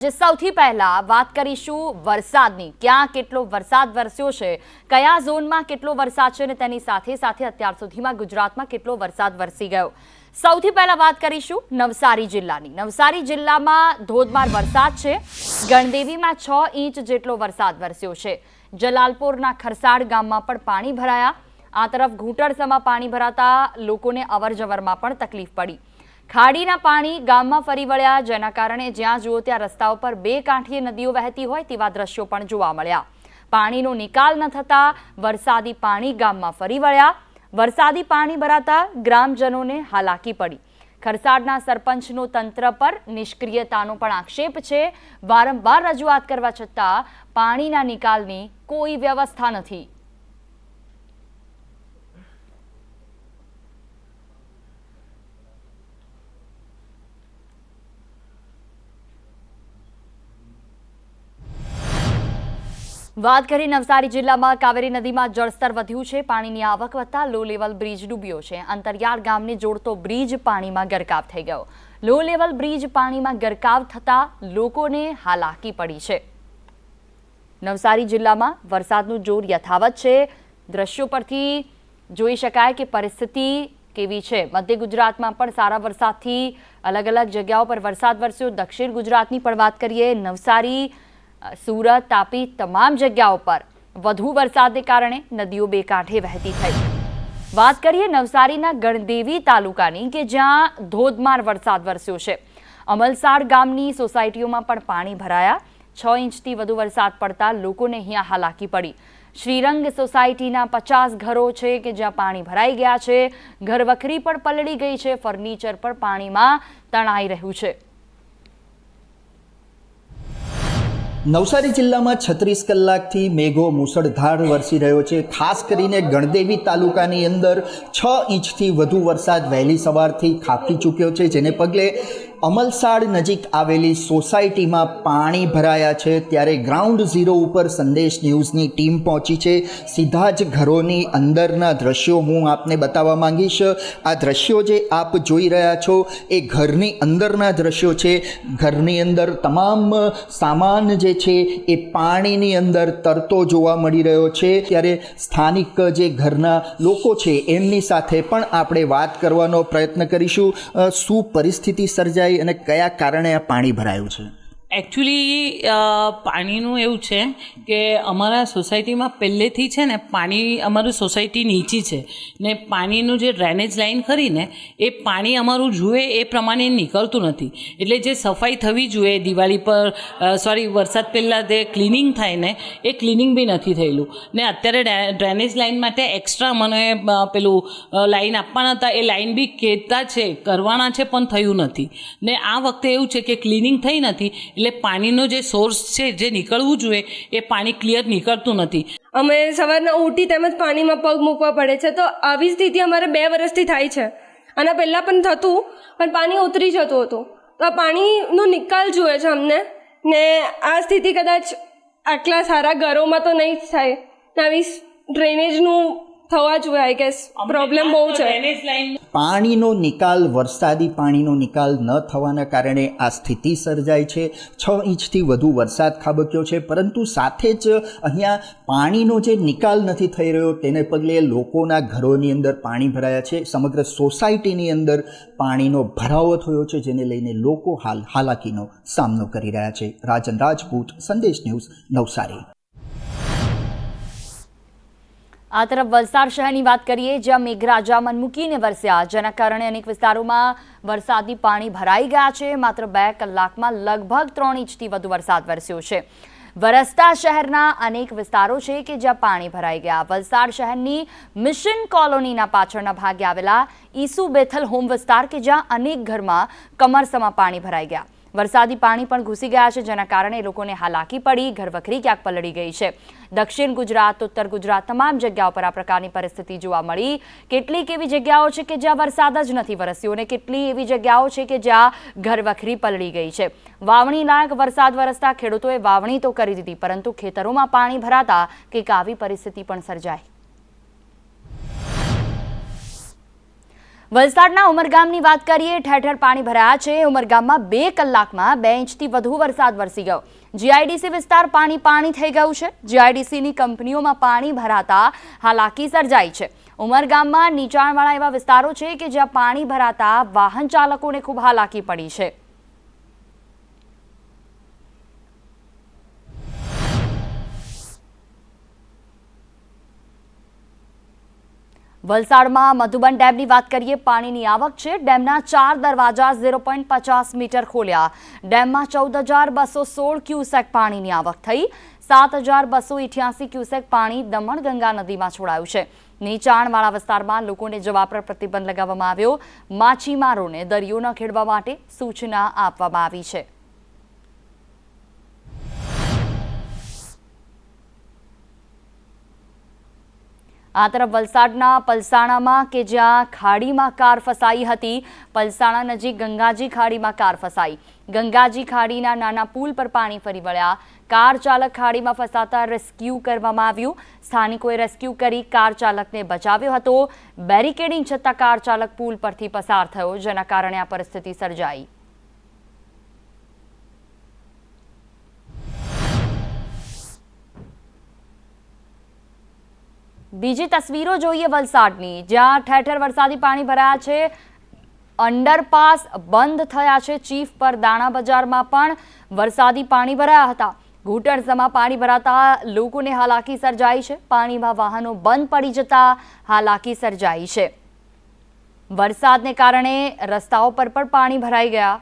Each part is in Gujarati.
જે સૌથી પહેલા વાત કરીશું વરસાદની। ક્યાં કેટલો વરસાદ વરસ્યો છે, કયા ઝોનમાં કેટલો વરસાદ છે અને તેની સાથે સાથે અત્યાર સુધીમાં ગુજરાતમાં કેટલો વરસાદ વરસી ગયો। સૌથી પહેલા વાત કરીશું નવસારી જિલ્લાની। નવસારી જિલ્લામાં ધોધમાર વરસાદ છે। ગણદેવીમાં 6 ઇંચ જેટલો વરસાદ વરસ્યો છે। જલાલપોરના ખરસાડ ગામમાં પણ પાણી ભરાયા। આ તરફ ઘૂંટણસમાં પાણી ભરાતા લોકોને અવરજવરમાં પણ તકલીફ પડી। ખાડીના પાણી ગામમાં ફરી વળ્યા, જેના કારણે જ્યાં જુઓ ત્યાં રસ્તાઓ પર બે કાંઠીએ નદીઓ વહેતી હોય તેવા દ્રશ્યો પણ જોવા મળ્યા। પાણીનો નિકાલ ન થતા વરસાદી પાણી ગામમાં ફરી વળ્યા। વરસાદી પાણી ભરાતા ગ્રામજનોને હાલાકી પડી। ખરસાડના સરપંચનો તંત્ર પર નિષ્ક્રિયતાનો પણ આક્ષેપ છે। વારંવાર રજૂઆત કરવા છતાં પાણીના નિકાલની કોઈ વ્યવસ્થા નથી। વાત કરી નવસારી જિલ્લામાં કાવેરી નદીમાં જળસ્તર વધ્યું છે। પાણીની આવક વધતા લો લેવલ બ્રિજ ડૂબ્યો છે। અંતરિયાળ ગામને જોડતો બ્રિજ પાણીમાં ગરકાવ થઈ ગયો। લો લેવલ બ્રિજ પાણીમાં ગરકાવ થતા લોકોને હાલાકી પડી છે। નવસારી જિલ્લામાં વરસાદનું જોર યથાવત છે। દ્રશ્યો પરથી જોઈ શકાય કે પરિસ્થિતિ કેવી છે। મધ્ય ગુજરાતમાં પણ સારા વરસાદથી અલગ અલગ જગ્યાઓ પર વરસાદ વરસ્યો। દક્ષિણ ગુજરાતની પણ વાત કરીએ, નવસારી, સુરત, તાપી તમામ જગ્યાઓ પર વધુ વરસાદને કારણે નદીઓ બે કાંઠે વહેતી થઈ। વાત કરીએ નવસારીના ગણદેવી તાલુકાની કે જ્યાં ધોધમાર વરસાદ વરસ્યો છે। અમલસાડ ગામની સોસાયટીઓમાં પણ પાણી ભરાયા। 6 ઇંચથી વધુ વરસાદ પડતા લોકોને અહીંયા હાલાકી પડી। શ્રીરંગ સોસાયટીના 50 ઘરો છે કે જ્યાં પાણી ભરાઈ ગયા છે। ઘરવખરી પણ પલળી ગઈ છે। ફર્નિચર પણ પાણીમાં તણાઈ રહ્યું છે। નવસારી જિલ્લામાં 36 કલાકથી મેઘો મુસળધાર વરસી રહ્યો છે। ખાસ કરીને ગણદેવી તાલુકાની અંદર 6 ઇંચથી વધુ વરસાદ વહેલી સવારથી ખાબકી ચૂક્યો છે, જેને પગલે અમલસાડ નજીક આવેલી સોસાયટીમાં પાણી ભરાયા છે। ત્યારે ગ્રાઉન્ડ ઝીરો ઉપર સંદેશ ન્યૂઝની ટીમ પહોંચી છે। સીધા જ ઘરોની અંદરના દ્રશ્યો હું આપને બતાવવા માંગીશ। આ દ્રશ્યો જે આપ જોઈ રહ્યા છો એ ઘરની અંદરના દ્રશ્યો છે। ઘરની અંદર તમામ સામાન જે છે એ પાણીની અંદર તરતો જોવા મળી રહ્યો છે। ત્યારે સ્થાનિક જે ઘરના લોકો છે એમની સાથે પણ આપણે વાત કરવાનો પ્રયત્ન કરીશું। શું પરિસ્થિતિ સર્જાઈ અને કયા કારણે આ પાણી ભરાયું છે? એકચ્યુઅલી પાણીનું એવું છે કે અમારા સોસાયટીમાં પહેલેથી છે ને પાણી, અમારી સોસાયટી નીચી છે ને પાણીનું જે ડ્રેનેજ લાઈન ખરી ને એ પાણી અમારું જુએ એ પ્રમાણે નીકળતું નથી। એટલે જે સફાઈ થવી જોઈએ દિવાળી પર વરસાદ પહેલાં જે ક્લિનિંગ થાય ને એ ક્લિનિંગ બી નથી થયેલું ને અત્યારે ડ્રેનેજ લાઈન માટે એક્સ્ટ્રા મને પેલું લાઈન આપવાના હતા, એ લાઈન બી કહેતા છે કરવાના છે પણ થયું નથી ને આ વખતે એવું છે કે ક્લિનિંગ થઈ નથી એટલે પાણીનો જે સોર્સ છે જે નીકળવું જોઈએ એ પાણી ક્લિયર નીકળતું નથી। અમે સવારના ઉઠી તેમજ પાણીમાં પગ મૂકવા પડે છે। તો આવી સ્થિતિ અમારે 2 વર્ષથી થાય છે। આના પહેલાં પણ થતું પણ પાણી ઉતરી જતું હતું। તો આ પાણીનો નિકાલ જોઈએ છે અમને ને આ સ્થિતિ કદાચ આટલા સારા ઘરોમાં તો નહીં જ થાય ને આવી ડ્રેનેજનું થવા જોઈએ। આઈ ગેસ પ્રોબ્લેમ બહુ છે। પાણીનો નિકાલ, વરસાદી પાણીનો નિકાલ ન થવાના કારણે આ સ્થિતિ સર્જાય છે। 6 ઇંચથી વધુ વરસાદ ખાબક્યો છે, પરંતુ સાથે જ અહીંયા પાણીનો જે નિકાલ નથી થઈ રહ્યો તેને પગલે લોકોના ઘરોની અંદર પાણી ભરાયા છે। સમગ્ર સોસાયટીની અંદર પાણીનો ભરાવો થયો છે, જેને લઈને લોકો હાલ હાલાકીનો સામનો કરી રહ્યા છે। રાજન રાજપૂત, સંદેશ ન્યૂઝ, નવસારી। આ તરફ વલસાડ શહેરની વાત કરીએ, જ્યાં મેઘરાજા મન મૂકીને વરસ્યા, જેના કારણે અનેક વિસ્તારોમાં વરસાદી પાણી ભરાઈ ગયા છે। માત્ર 2 કલાકમાં લગભગ 3 ઇંચથી વધુ વરસાદ વરસ્યો છે। વરસતા શહેરના અનેક વિસ્તારો છે કે જ્યાં પાણી ભરાઈ ગયા। વલસાડ શહેરની મિશન કોલોનીના પાછળના ભાગે આવેલા ઈસુ બેથલ હોમ વિસ્તાર કે જ્યાં અનેક ઘરમાં કમરસમાં પાણી ભરાઈ ગયા। વરસાદી પાણી પણ ઘૂસી ગયા છે, જેના કારણે લોકોને હાલાકી પડી। ઘરવખરી ક્યાંક પલળી ગઈ છે। દક્ષિણ ગુજરાત, ઉત્તર ગુજરાત તમામ જગ્યાઓ પર આ પ્રકારની પરિસ્થિતિ જોવા મળી। કેટલીક એવી જગ્યાઓ છે કે જ્યાં વરસાદ જ નથી વરસ્યો અને કેટલી એવી જગ્યાઓ છે કે જ્યાં ઘરવખરી પલળી ગઈ છે। વાવણી લાયક વરસાદ વરસતા ખેડૂતોએ વાવણી તો કરી દીધી, પરંતુ ખેતરોમાં પાણી ભરાતા કંઈક આવી પરિસ્થિતિ પણ સર્જાઈ। વલસાડના ઉમરગામની વાત કરીએ, ઠેર ઠેર પાણી ભરાયા છે। ઉમરગામમાં 2 કલાકમાં 2 ઇંચથી વધુ વરસાદ વરસી ગયો। જીઆઈડીસી વિસ્તાર પાણી થઈ ગયું છે। જીઆઈડીસીની કંપનીઓમાં પાણી ભરાતા હાલાકી સર્જાઈ છે। ઉમરગામમાં નીચાણવાળા એવા વિસ્તારો છે કે જ્યાં પાણી ભરાતા વાહન ચાલકોને ખૂબ હાલાકી પડી છે। વલસાડમાં મધુબન ડેમની વાત કરીએ, પાણીની આવક છે। ડેમના 4 દરવાજા 0.50 મીટર ખોલ્યા। ડેમમાં 14,216 ક્યુસેક પાણીની આવક થઈ। 7,288 ક્યુસેક પાણી દમણગંગા નદીમાં છોડાયું છે। નીચાણવાળા વિસ્તારમાં લોકોને જવા પર પ્રતિબંધ લગાવવામાં આવ્યો। માછીમારોને દરિયો ન ખેડવા માટે સૂચના આપવામાં આવી છે। આ તરફ વલસાડના પલસાણામાં કે જ્યાં ખાડીમાં કાર ફસાઈ હતી। પલસાણા નજીક ગંગાજી ખાડીમાં કાર ફસાઈ। ગંગાજી ખાડીના નાના પુલ પર પાણી ફરી વળ્યા। કાર ચાલક ખાડીમાં ફસાતા રેસ્ક્યુ કરવામાં આવ્યું। સ્થાનિકોએ રેસ્ક્યુ કરી કાર ચાલકને બચાવ્યો હતો। બેરિકેડિંગ છતાં કાર ચાલક પુલ પરથી પસાર થયો, જેના કારણે આ પરિસ્થિતિ સર્જાઈ। બીજી તસવીરો જોઈએ વલસાડની, જ્યાં ઠેર ઠેર વરસાદી પાણી ભરાયા છે। અંડરપાસ બંધ થયા છે। ચીફ પર દાણા બજારમાં પણ વરસાદી પાણી ભરાયા હતા। ઘૂંટણસમાં પાણી ભરાતા લોકોને હાલાકી સર્જાઈ છે। પાણીમાં વાહનો બંધ પડી જતા હાલાકી સર્જાઈ છે। વરસાદને કારણે રસ્તાઓ પર પણ પાણી ભરાઈ ગયા।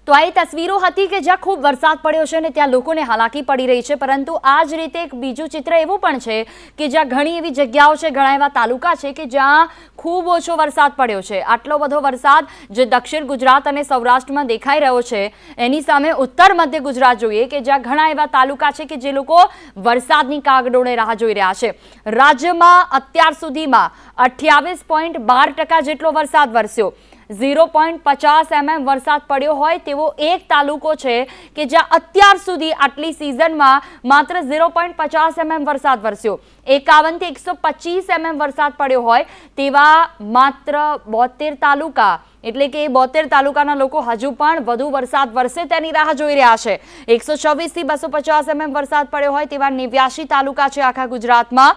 તો આ તસવીરો હતી કે જ્યાં ખૂબ વરસાદ પડ્યો છે અને ત્યાં લોકોને હાલાકી પડી રહી છે। પરંતુ આ જ રીતે એક બીજું ચિત્ર એવું પણ છે કે જ્યાં ઘણી એવી જગ્યાઓ છે, ઘણા એવા તાલુકા છે કે જ્યાં ખૂબ ઓછો વરસાદ પડ્યો છે। આટલો બધો વરસાદ જે દક્ષિણ ગુજરાત અને સૌરાષ્ટ્રમાં દેખાઈ રહ્યો છે, એની સામે ઉત્તર મધ્ય ગુજરાત જોઈએ કે જ્યાં ઘણા એવા તાલુકા છે કે જે લોકો વરસાદની કાગડોળે રાહ જોઈ રહ્યા છે। રાજ્યમાં અત્યાર સુધીમાં 28.12% જેટલો વરસાદ વરસ્યો। 0.50 mm વરસાદ પડ્યો હોય તેવો એક તાલુકો છે કે જ્યાં અત્યાર સુધી આટલી સિઝનમાં માત્ર 0.50 mm વરસાદ વરસ્યો। 51 થી 125 mm વરસાદ પડ્યો હોય તેવા માત્ર 72 તાલુકા, એટલે કે 72 તાલુકાના લોકો હજુ પણ વધુ વરસાદ વરસે તેની રાહ જોઈ રહ્યા છે। 126 થી 250 mm વરસાદ પડ્યો હોય તેવા 89 તાલુકા છે આખા ગુજરાતમાં,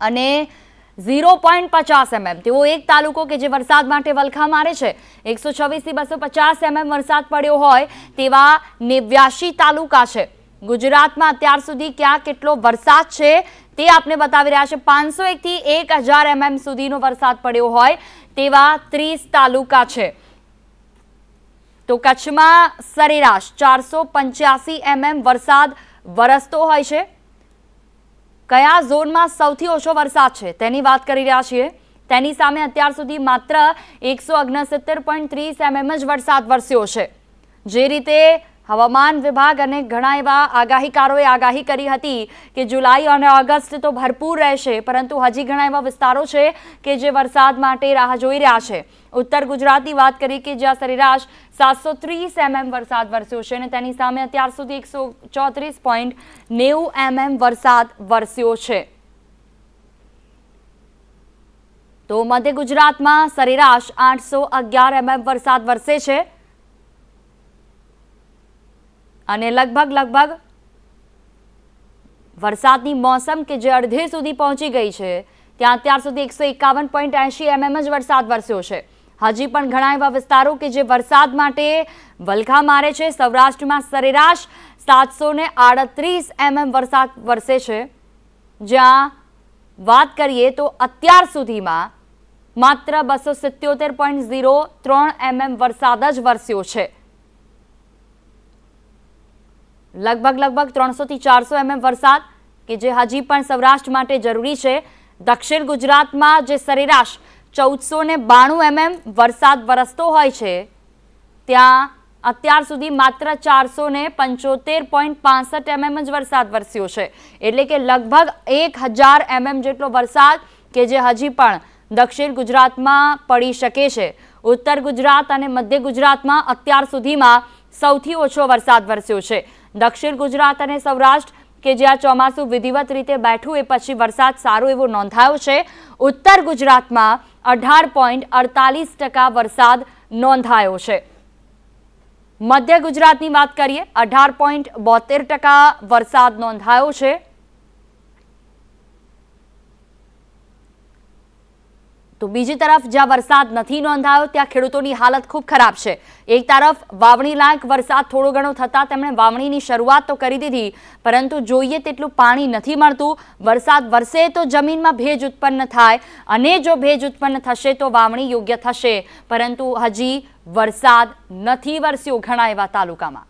અને 0.50 mm તેવો એક તાલુકો કે જે વરસાદ માટે વલખા મારે છે। 126 થી 250 mm વરસાદ પડ્યો હોય તેવા 89 તાલુકા છે। ગુજરાતમાં અત્યાર સુધી ક્યાં કેટલો વરસાદ છે તે આપને બતાવી રહ્યા છે। 501 થી 1000 mm સુધીનો વરસાદ પડ્યો હોય તેવા 30 તાલુકા છે। તો કચ્છમાં સરેરાશ 485 mm વરસાદ વરસતો હોય છે। કયા ઝોનમાં સૌથી ઓછો વરસાદ છે તેની વાત કરી રહ્યા છીએ। તેની સામે અત્યાર સુધી માત્ર 169.30 mm જ વરસાદ વરસ્યો છે। જે રીતે હવામાન વિભાગ અને ઘણા એવા આગાહીકારોએ આગાહી કરી હતી કે જુલાઈ અને ઓગસ્ટ તો ભરપૂર રહેશે, પરંતુ હજી ઘણા એવા વિસ્તારો છે કે જે વરસાદ માટે રાહ જોઈ રહ્યા છે। ઉત્તર ગુજરાતની વાત કરી કે જ્યાં સરેરાશ 730 mm વરસાદ વરસ્યો છે અને તેની સામે અત્યાર સુધી 134.90 mm વરસાદ વરસ્યો છે। તો મધ્ય ગુજરાતમાં સરેરાશ 811 mm વરસાદ વરસે છે અને લગભગ વરસાદની મોસમ કે જે અડધે સુધી પહોંચી ગઈ છે ત્યાં અત્યાર સુધી 151.80 mm જ વરસાદ વરસ્યો છે। હજી પણ ઘણા એવા વિસ્તારો કે જે વરસાદ માટે વલખા મારે છે। સૌરાષ્ટ્રમાં સરેરાશ 738 mm વરસાદ વરસે છે, જ્યાં વાત કરીએ તો અત્યાર સુધીમાં માત્ર 277.03 mm વરસાદ જ વરસ્યો છે। લગભગ 300 થી 400 mm વરસાદ કે જે હજી પણ સૌરાષ્ટ્ર માટે જરૂરી છે। દક્ષિણ ગુજરાતમાં જે સરેરાશ 1492 mm વરસાદ વરસતો હોય છે ત્યાં અત્યાર સુધી માત્ર 475.65 mm જ વરસાદ વરસ્યો છે। એટલે કે લગભગ 1000 mm જેટલો વરસાદ કે જે હજી પણ દક્ષિણ ગુજરાતમાં પડી શકે છે। ઉત્તર ગુજરાત અને મધ્ય ગુજરાતમાં અત્યાર સુધીમાં સૌથી ઓછો વરસાદ વરસ્યો છે. દક્ષિણ ગુજરાત અને સૌરાષ્ટ્ર કે જ્યાં ચોમાસું વિધિવત રીતે બેઠું એ પછી વરસાદ સારો એવો નોંધાયો છે. ઉત્તર ગુજરાતમાં 18.48% વરસાદ નોંધાયો છે. મધ્ય ગુજરાતની વાત કરીએ 18.72% વરસાદ નોંધાયો છે. તો બીજી તરફ જ્યાં વરસાદ નથી નોંધાયો ત્યાં ખેડૂતોની હાલત ખૂબ ખરાબ છે. એક તરફ વાવણી લાયક વરસાદ થોડો ઘણો થતાં તેમણે વાવણીની શરૂઆત તો કરી દીધી, પરંતુ જોઈએ તેટલું પાણી નથી મળતું. વરસાદ વરસે તો જમીનમાં ભેજ ઉત્પન્ન થાય અને જો ભેજ ઉત્પન્ન થશે તો વાવણી યોગ્ય થશે, પરંતુ હજી વરસાદ નથી વરસ્યો ઘણા એવા તાલુકામાં.